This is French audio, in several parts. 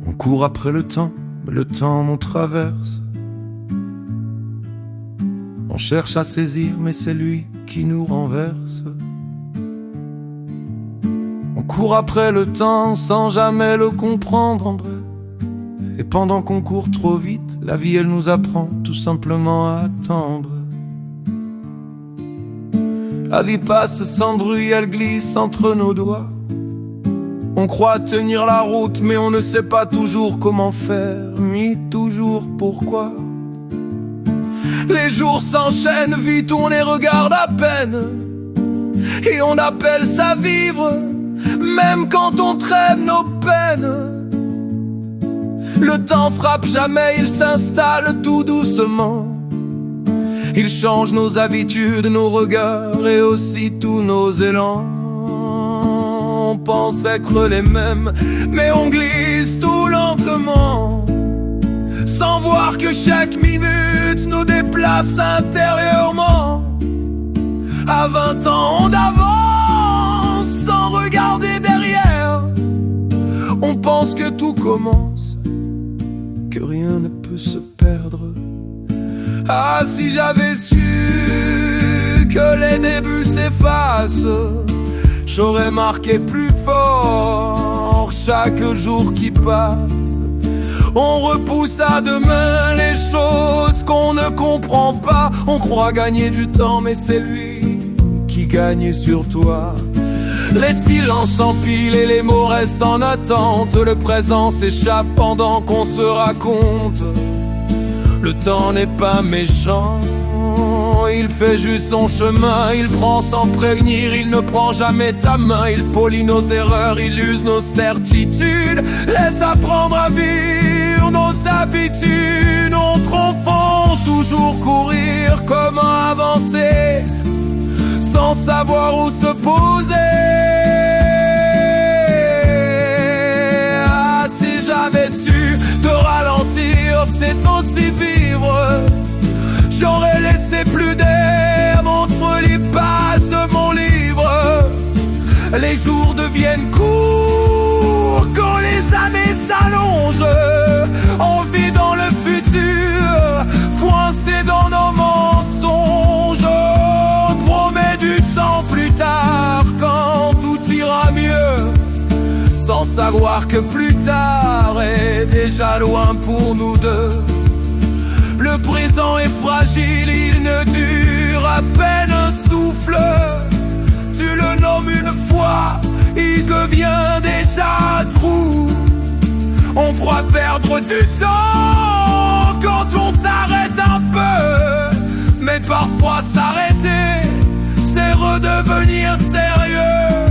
On court après le temps, mais le temps nous traverse. On cherche à saisir, mais c'est lui qui nous renverse. On court après le temps sans jamais le comprendre. Et pendant qu'on court trop vite, la vie elle nous apprend tout simplement à attendre. La vie passe sans bruit, elle glisse entre nos doigts. On croit tenir la route, mais on ne sait pas toujours comment faire, ni toujours pourquoi. Les jours s'enchaînent vite, on les regarde à peine, et on appelle ça vivre, même quand on traîne nos peines. Le temps frappe jamais, il s'installe tout doucement. Il change nos habitudes, nos regards et aussi tous nos élans. On pense être les mêmes, mais on glisse tout lentement, sans voir que chaque minute nous déplace intérieurement. À 20 ans, on avance sans regarder derrière. On pense que tout commence, que rien ne peut se perdre. Ah, si j'avais su que les débuts s'effacent, j'aurais marqué plus fort chaque jour qui passe. On repousse à demain les choses qu'on ne comprend pas. On croit gagner du temps, mais c'est lui qui gagne sur toi. Les silences s'empilent et les mots restent en attente. Le présent s'échappe pendant qu'on se raconte. Le temps n'est pas méchant, il fait juste son chemin. Il prend sans prévenir, il ne prend jamais ta main. Il polit nos erreurs, il use nos certitudes. Laisse apprendre à vivre nos habitudes. On confond toujours courir, comment avancer sans savoir où se poser. Ah, si j'avais su te ralentir, c'est aussi vivre. J'aurais laissé plus d'air entre les pages de mon livre. Les jours deviennent courts quand les années s'allongent. On vit dans le futur, coincé dans nos mensonges. On promet du temps plus tard quand tout ira mieux, sans savoir que plus tard est déjà loin pour nous deux. Le présent est fragile, il ne dure à peine un souffle. Tu le nommes une fois, il devient déjà trou. On croit perdre du temps quand on s'arrête un peu, mais parfois s'arrêter, c'est redevenir sérieux.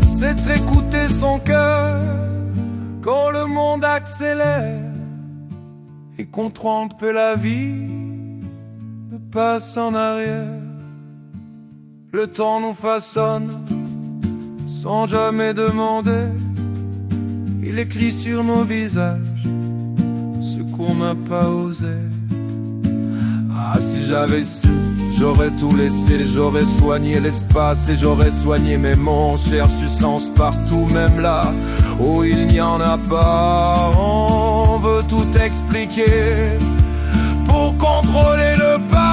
C'est écouter son cœur quand le monde accélère et qu'on trompe la vie ne passe en arrière. Le temps nous façonne sans jamais demander. Il écrit sur nos visages ce qu'on n'a pas osé. Ah, si j'avais su, j'aurais tout laissé. J'aurais soigné l'espace et j'aurais soigné mes mots. On cherche du sens partout, même là où il n'y en a pas. On veut tout expliquer pour contrôler le pas.